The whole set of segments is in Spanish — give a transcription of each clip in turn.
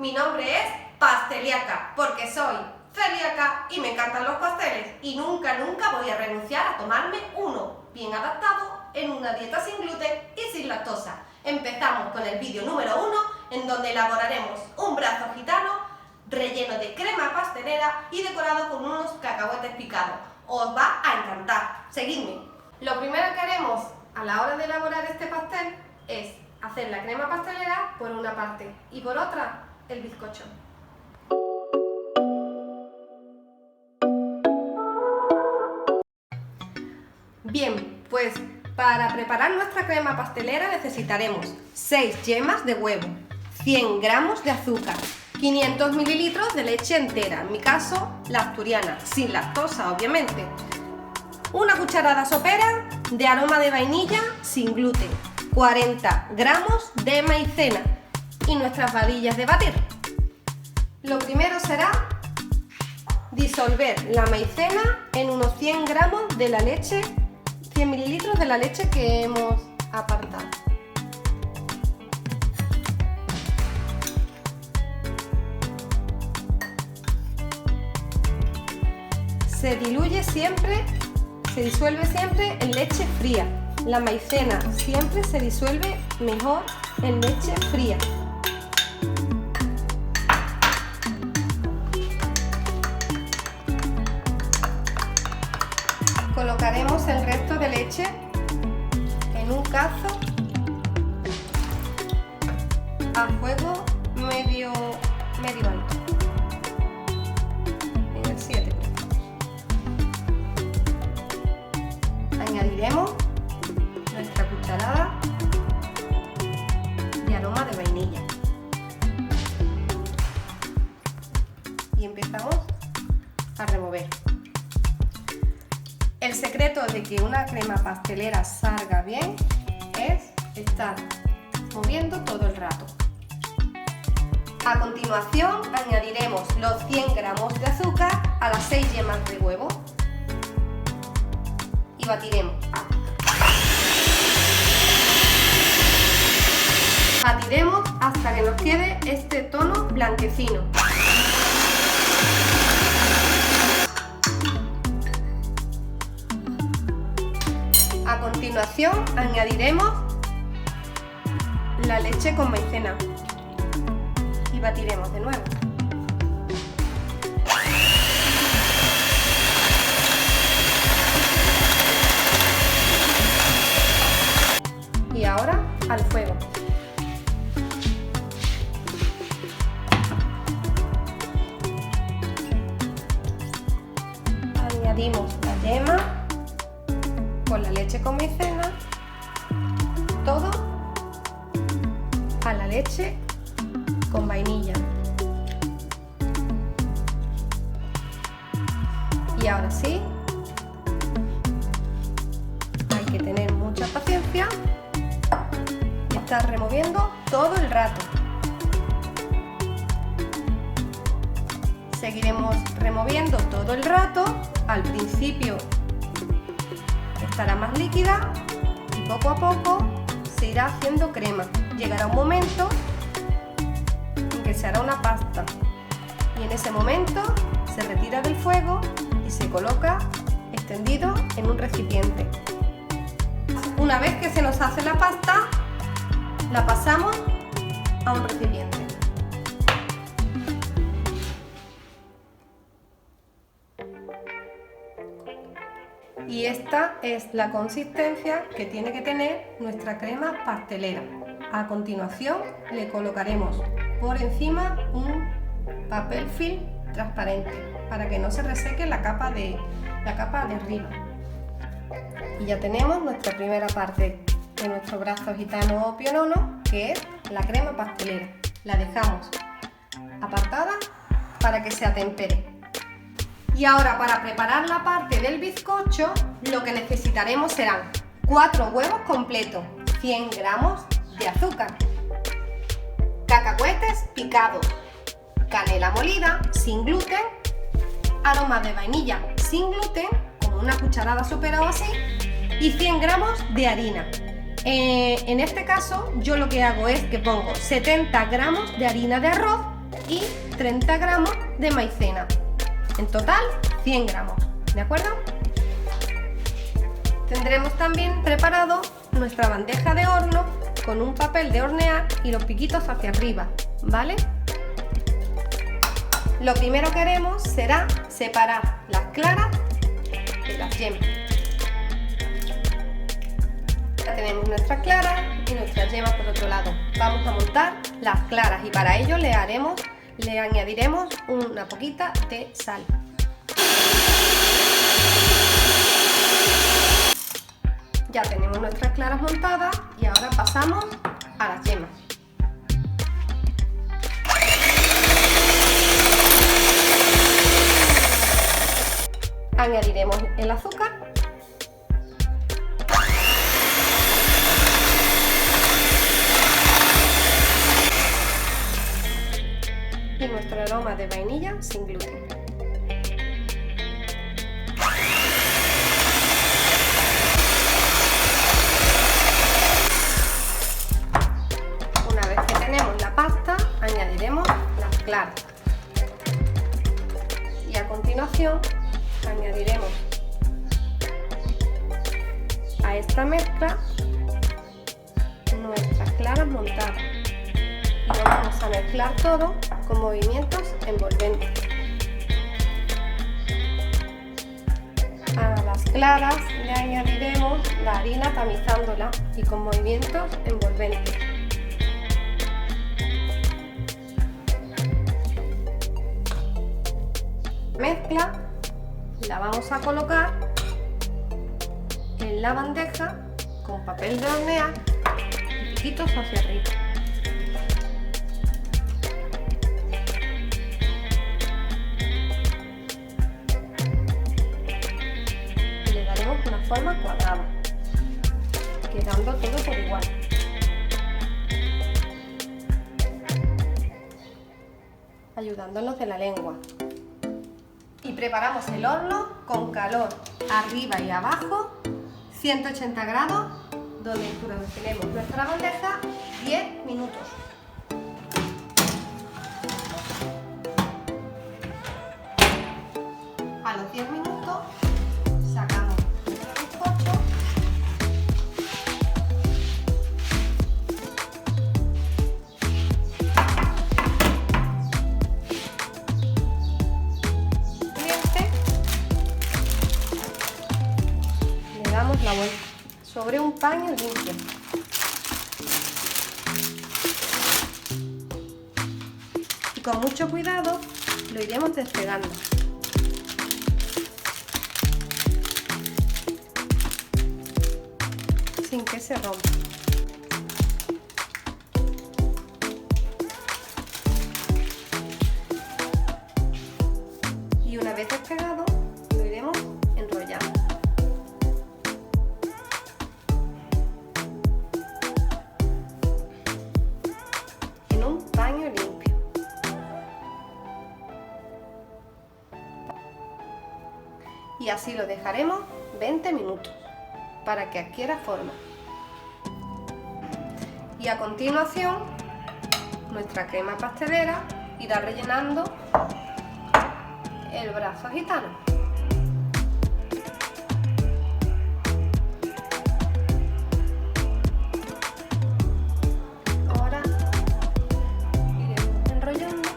Mi nombre es Pasteliaca, porque soy celíaca y me encantan los pasteles y nunca voy a renunciar a tomarme uno bien adaptado en una dieta sin gluten y sin lactosa. Empezamos con el vídeo número 1, en donde elaboraremos un brazo gitano relleno de crema pastelera y decorado con unos cacahuetes picados. Os va a encantar. Seguidme. Lo primero que haremos a la hora de elaborar este pastel es hacer la crema pastelera por una parte y por otra el bizcocho. Bien, pues para preparar nuestra crema pastelera necesitaremos 6 yemas de huevo, 100 gramos de azúcar, 500 mililitros de leche entera, en mi caso la asturiana, sin lactosa obviamente, una cucharada sopera de aroma de vainilla sin gluten, 40 gramos de maicena y nuestras varillas de batir. Lo primero será disolver la maicena en unos 100 gramos de la leche, 100 mililitros de la leche que hemos apartado. Se disuelve siempre en leche fría. La maicena siempre se disuelve mejor en leche fría. Colocaremos el resto de leche en un cazo a fuego medio alto, en el 7. Añadiremos nuestra cucharada de aroma de vainilla y empezamos a remover. El secreto de que una crema pastelera salga bien es estar moviendo todo el rato. A continuación añadiremos los 100 gramos de azúcar a las 6 yemas de huevo y batiremos. Batiremos hasta que nos quede este tono blanquecino. A continuación añadiremos la leche con maicena y batiremos de nuevo. Y ahora al fuego. Añadimos la yema con la leche con maicena, todo a la leche con vainilla. Y ahora sí, hay que tener mucha paciencia y estar removiendo todo el rato. Seguiremos removiendo todo el rato. Al principio estará más líquida y poco a poco se irá haciendo crema. Llegará un momento en que se hará una pasta y en ese momento se retira del fuego y se coloca extendido en un recipiente. Una vez que se nos hace la pasta, la pasamos a un recipiente. Y esta es la consistencia que tiene que tener nuestra crema pastelera. A continuación le colocaremos por encima un papel film transparente para que no se reseque la capa de arriba. Y ya tenemos nuestra primera parte de nuestro brazo gitano o pionono, que es la crema pastelera. La dejamos apartada para que se atempere. Y ahora, para preparar la parte del bizcocho, lo que necesitaremos serán 4 huevos completos, 100 gramos de azúcar, cacahuetes picados, canela molida sin gluten, aroma de vainilla sin gluten, como una cucharada sopera o así, y 100 gramos de harina. En este caso yo lo que hago es que pongo 70 gramos de harina de arroz y 30 gramos de maicena. En total 100 gramos, ¿de acuerdo? Tendremos también preparado nuestra bandeja de horno con un papel de hornear y los piquitos hacia arriba, ¿vale? Lo primero que haremos será separar las claras de las yemas. Ya tenemos nuestras claras y nuestras yemas por otro lado. Vamos a montar las claras y para ello le añadiremos una poquita de sal. Ya tenemos nuestras claras montadas y ahora pasamos a las yemas. Añadiremos el azúcar y nuestro aroma de vainilla sin gluten. Una vez que tenemos la pasta, añadiremos las claras y a continuación añadiremos a esta mezcla nuestras claras montadas y vamos a mezclar todo con movimientos envolventes. A las claras le añadiremos la harina tamizándola y con movimientos envolventes. Mezcla la vamos a colocar en la bandeja con papel de hornear y piquitos hacia arriba. Y le daremos una forma cuadrada, quedando todo por igual. Ayudándonos de la lengua. Y preparamos el horno con calor arriba y abajo, 180 grados, donde tenemos nuestra bandeja 10 minutos. A los 10 minutos sacamos nuestro bizcocho la vuelta sobre un paño limpio. Y con mucho cuidado lo iremos despegando. Sin que se rompa. Y una vez despegado lo iremos enrollando. Y así lo dejaremos 20 minutos para que adquiera forma. Y a continuación nuestra crema pastelera irá rellenando el brazo gitano. Ahora iremos enrollando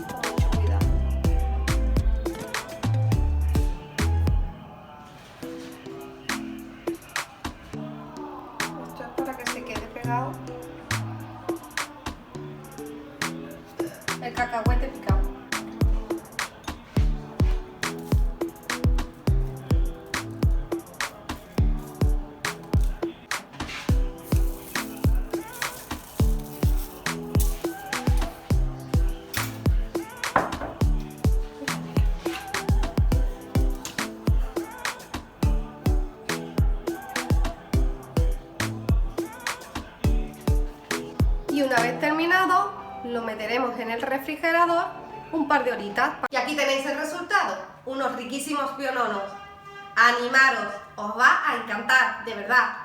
con mucho cuidado. Esto es para que se quede pegado el cacahuete picado. Y una vez terminado, lo meteremos en el refrigerador un par de horitas. Y aquí tenéis el resultado, unos riquísimos piononos. Animaros, os va a encantar, de verdad.